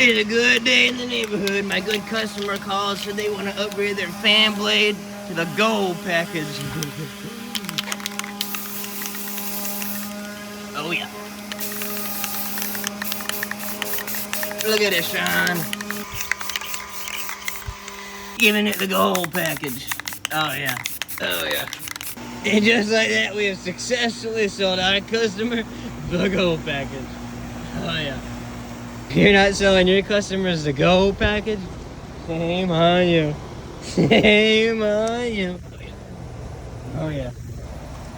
It's a good day in the neighborhood. My good customer calls, so they want to upgrade their fan blade to the gold package. Oh yeah. Look at it, Sean. Giving it the gold package. Oh yeah. Oh yeah. And just like that, we have successfully sold our customer the gold package. Oh yeah. If you're not selling your customers the gold package, shame on you. Shame on you. Oh yeah. Oh yeah.